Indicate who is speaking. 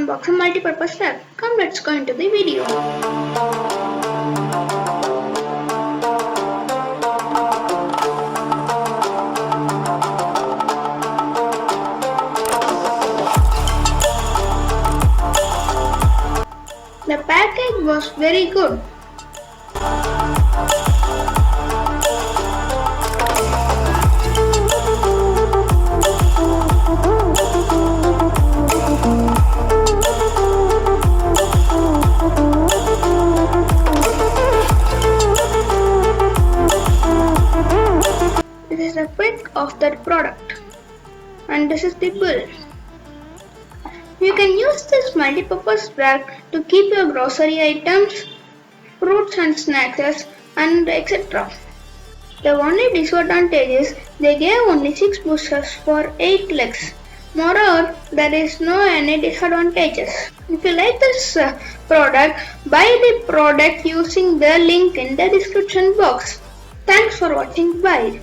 Speaker 1: unbox a multi-purpose rack. Come, let's go into the video. The package was very good. This is a pic of that product, and this is the bill. You can use this multi-purpose rack to keep your grocery items, fruits and snacks, and etc. The only disadvantage is they gave only 6 pushers for 8 legs. Moreover, there is no any disadvantages. If you like this product, buy the product using the link in the description box. Thanks for watching. Bye.